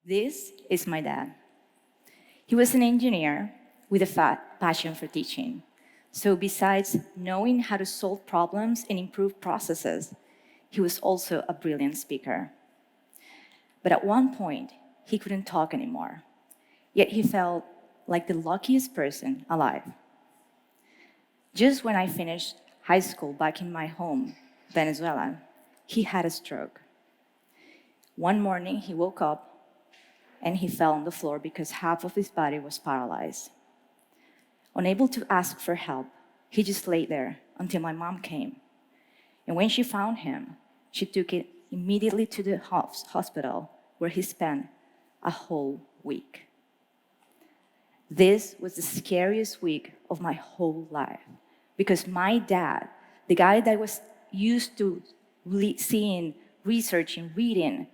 This is my dad. He was an engineer with a passion for teaching. So besides knowing how to solve problems and improve processes, he was also a brilliant speaker. But at one point, he couldn't talk anymore. Yet he felt like the luckiest person alive. Just when I finished high school back in my home, Venezuela, he had a stroke. One morning, he woke up and he fell on the floor because half of his body was paralyzed. Unable to ask for help, he just lay there until my mom came. And when she found him, she took it immediately to the hospital where he spent a whole week. This was the scariest week of my whole life because my dad, the guy that was used to seeing, researching, reading,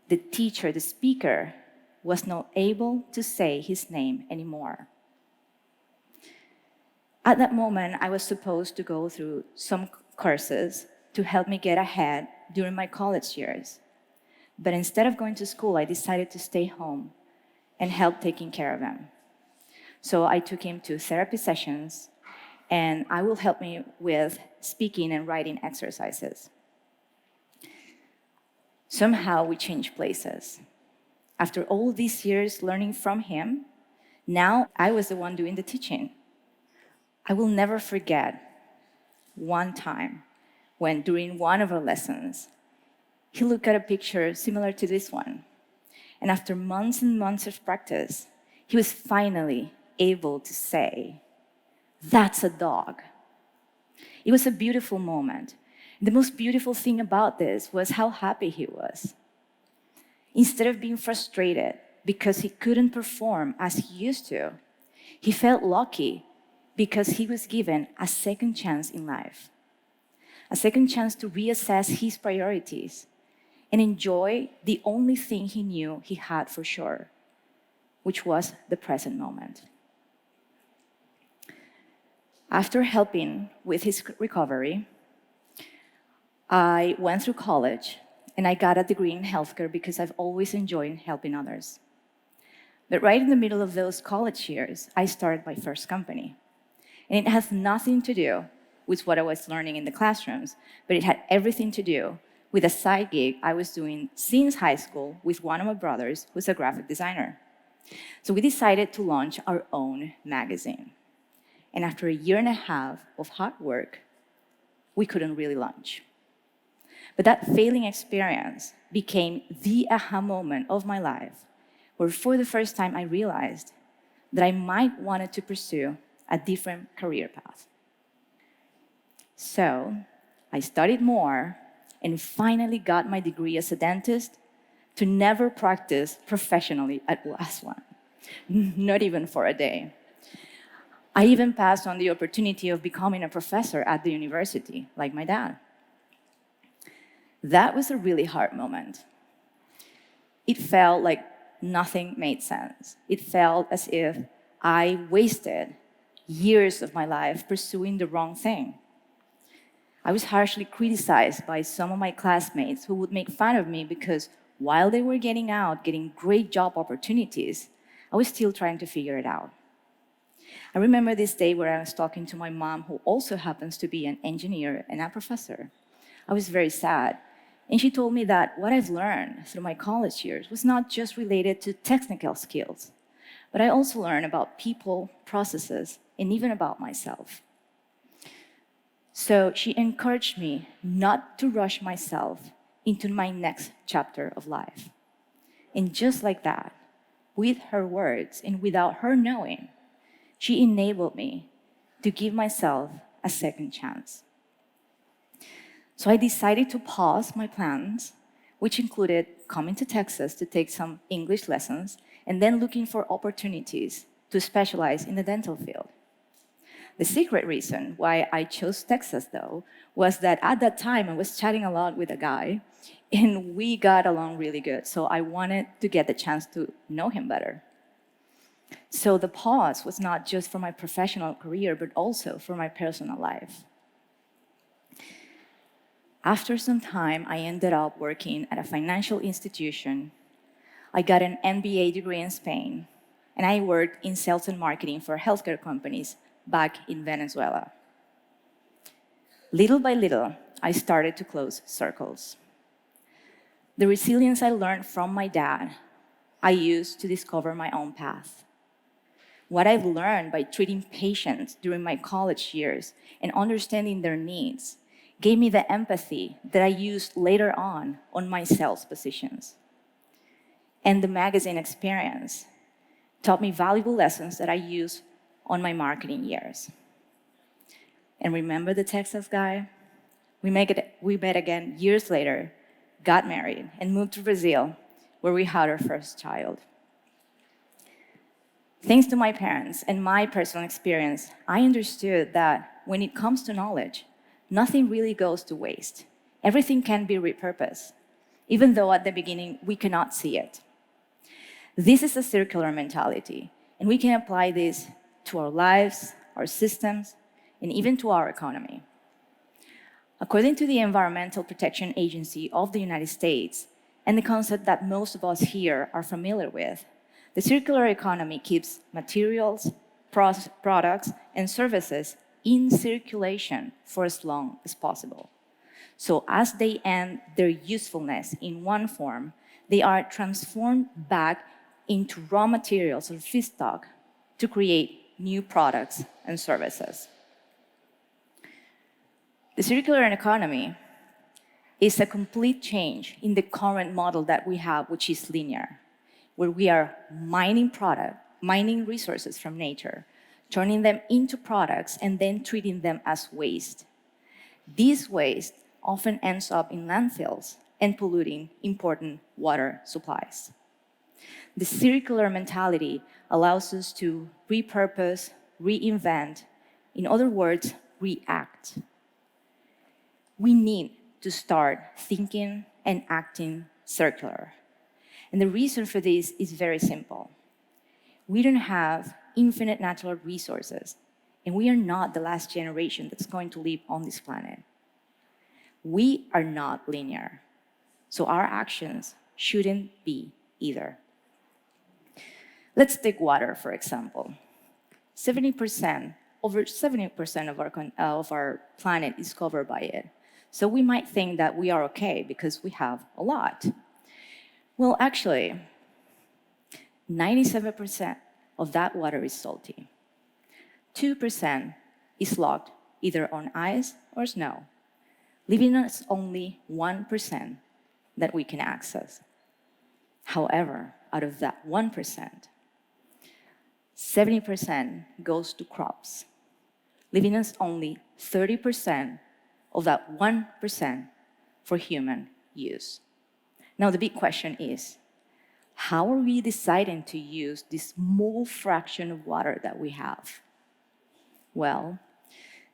the teacher, the speaker, was not able to say his name anymore. At that moment, I was supposed to go through some courses to help me get ahead during my college years. But instead of going to school, I decided to stay home and help taking care of him. So I took him to therapy sessions, and I will help me with speaking and writing exercises. Somehow we changed places. After all these years learning from him, now I was the one doing the teaching. I will never forget one time when during one of our lessons, he looked at a picture similar to this one. And after months and months of practice, he was finally able to say, "That's a dog." It was a beautiful moment. The most beautiful thing about this was how happy he was. Instead of being frustrated because he couldn't perform as he used to, he felt lucky because he was given a second chance in life, a second chance to reassess his priorities and enjoy the only thing he knew he had for sure, which was the present moment. After helping with his recovery, I went through college and I got a degree in healthcare because I've always enjoyed helping others. But right in the middle of those college years, I started my first company. And it has nothing to do with what I was learning in the classrooms, but it had everything to do with a side gig I was doing since high school with one of my brothers, who's a graphic designer. So we decided to launch our own magazine. And after a year and a half of hard work, we couldn't really launch. But that failing experience became the aha moment of my life, where for the first time I realized that I might wanted to pursue a different career path. So I studied more and finally got my degree as a dentist to never practice professionally at last one, not even for a day. I even passed on the opportunity of becoming a professor at the university, like my dad. That was a really hard moment. It felt like nothing made sense. It felt as if I wasted years of my life pursuing the wrong thing. I was harshly criticized by some of my classmates who would make fun of me because while they were getting great job opportunities, I was still trying to figure it out. I remember this day where I was talking to my mom, who also happens to be an engineer and a professor. I was very sad. And she told me that what I've learned through my college years was not just related to technical skills, but I also learned about people, processes, and even about myself. So she encouraged me not to rush myself into my next chapter of life. And just like that, with her words and without her knowing, she enabled me to give myself a second chance. So I decided to pause my plans, which included coming to Texas to take some English lessons and then looking for opportunities to specialize in the dental field. The secret reason why I chose Texas, though, was that at that time I was chatting a lot with a guy and we got along really good. So I wanted to get the chance to know him better. So the pause was not just for my professional career, but also for my personal life. After some time, I ended up working at a financial institution, I got an MBA degree in Spain, and I worked in sales and marketing for healthcare companies back in Venezuela. Little by little, I started to close circles. The resilience I learned from my dad, I used to discover my own path. What I've learned by treating patients during my college years and understanding their needs gave me the empathy that I used later on my sales positions. And the magazine experience taught me valuable lessons that I use on my marketing years. And remember the Texas guy? We met again years later, got married, and moved to Brazil, where we had our first child. Thanks to my parents and my personal experience, I understood that when it comes to knowledge, nothing really goes to waste. Everything can be repurposed, even though at the beginning we cannot see it. This is a circular mentality, and we can apply this to our lives, our systems, and even to our economy. According to the Environmental Protection Agency of the United States, and the concept that most of us here are familiar with, the circular economy keeps materials, products, and services in circulation for as long as possible. So as they end their usefulness in one form, they are transformed back into raw materials or feedstock to create new products and services. The circular economy is a complete change in the current model that we have, which is linear, where we are mining resources from nature, turning them into products, and then treating them as waste. This waste often ends up in landfills and polluting important water supplies. The circular mentality allows us to repurpose, reinvent, in other words, react. We need to start thinking and acting circular. And the reason for this is very simple. We don't have infinite natural resources, and we are not the last generation that's going to live on this planet. We are not linear, so our actions shouldn't be either. Let's take water, for example. Over 70% of our planet is covered by it. So we might think that we are okay because we have a lot. Well, actually, 97% of that water is salty. 2% is locked either on ice or snow, leaving us only 1% that we can access. However, out of that 1%, 70% goes to crops, leaving us only 30% of that 1% for human use. Now, the big question is, how are we deciding to use this small fraction of water that we have? Well,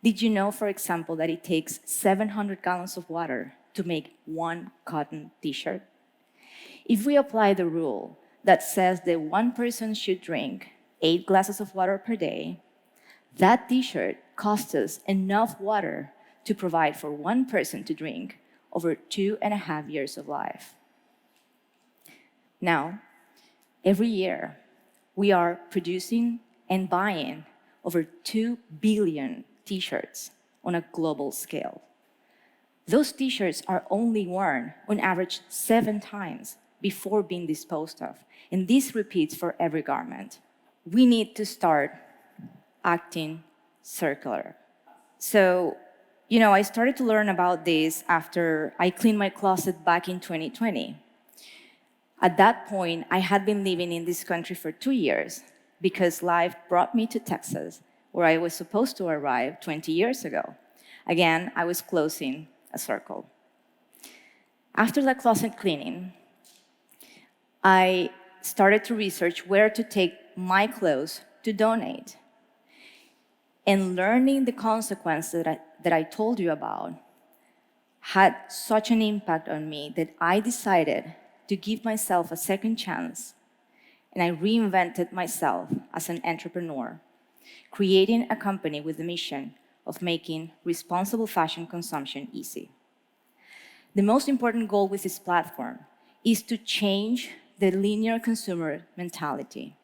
did you know, for example, that it takes 700 gallons of water to make one cotton t-shirt? If we apply the rule that says that one person should drink 8 glasses of water per day, that t-shirt costs us enough water to provide for one person to drink over 2.5 years of life. Now, every year, we are producing and buying over 2 billion t-shirts on a global scale. Those t-shirts are only worn on average 7 times before being disposed of, and this repeats for every garment. We need to start acting circular. So, I started to learn about this after I cleaned my closet back in 2020. At that point, I had been living in this country for 2 years because life brought me to Texas, where I was supposed to arrive 20 years ago. Again, I was closing a circle. After that closet cleaning, I started to research where to take my clothes to donate. And learning the consequences that I told you about had such an impact on me that I decided to give myself a second chance, and I reinvented myself as an entrepreneur, creating a company with the mission of making responsible fashion consumption easy. The most important goal with this platform is to change the linear consumer mentality.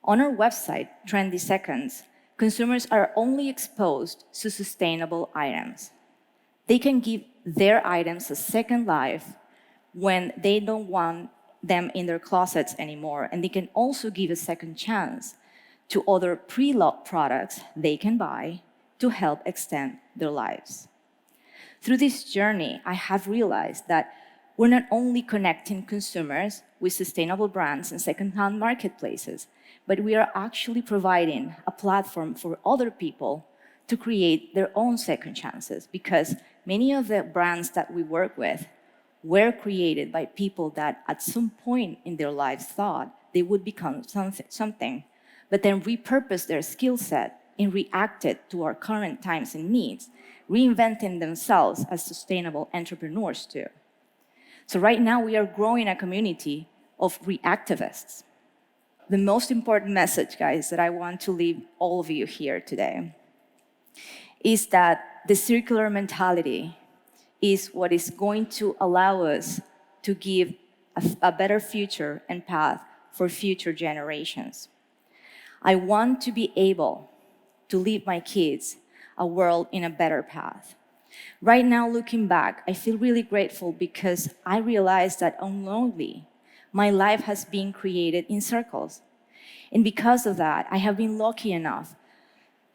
On our website, Trendy Seconds, consumers are only exposed to sustainable items. They can give their items a second life when they don't want them in their closets anymore, and they can also give a second chance to other pre-loved products they can buy to help extend their lives. Through this journey, I have realized that we're not only connecting consumers with sustainable brands and second-hand marketplaces, but we are actually providing a platform for other people to create their own second chances, because many of the brands that we work with were created by people that at some point in their lives thought they would become something, but then repurposed their skill set and reacted to our current times and needs, reinventing themselves as sustainable entrepreneurs too. So right now we are growing a community of reactivists. The most important message, guys, that I want to leave all of you here today is that the circular mentality is what is going to allow us to give a better future and path for future generations. I want to be able to leave my kids a world in a better path. Right now, looking back, I feel really grateful because I realized that unknowingly, my life has been created in circles. And because of that, I have been lucky enough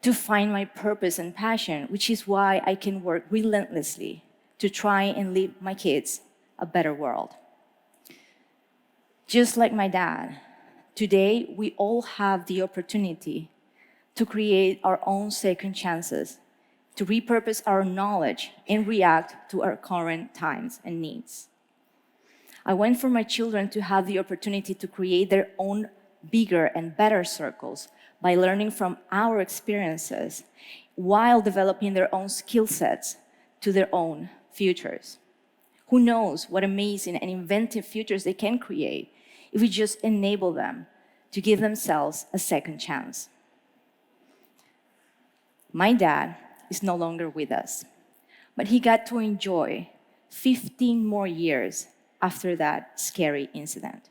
to find my purpose and passion, which is why I can work relentlessly to try and leave my kids a better world. Just like my dad, today we all have the opportunity to create our own second chances, to repurpose our knowledge and react to our current times and needs. I want for my children to have the opportunity to create their own bigger and better circles by learning from our experiences while developing their own skill sets to their own futures. Who knows what amazing and inventive futures they can create if we just enable them to give themselves a second chance. My dad is no longer with us, but he got to enjoy 15 more years after that scary incident.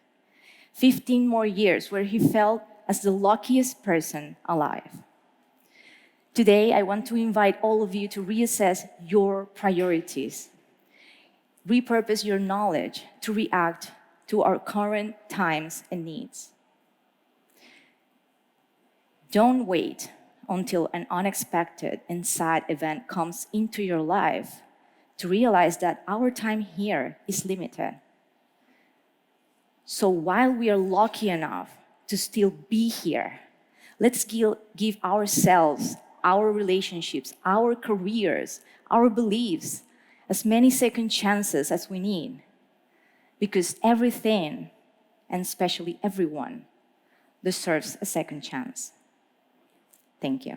15 more years where he felt as the luckiest person alive. Today, I want to invite all of you to reassess your priorities. Repurpose your knowledge to react to our current times and needs. Don't wait until an unexpected and sad event comes into your life to realize that our time here is limited. So while we are lucky enough to still be here, let's give ourselves, our relationships, our careers, our beliefs, as many second chances as we need. Because everything, and especially everyone, deserves a second chance. Thank you.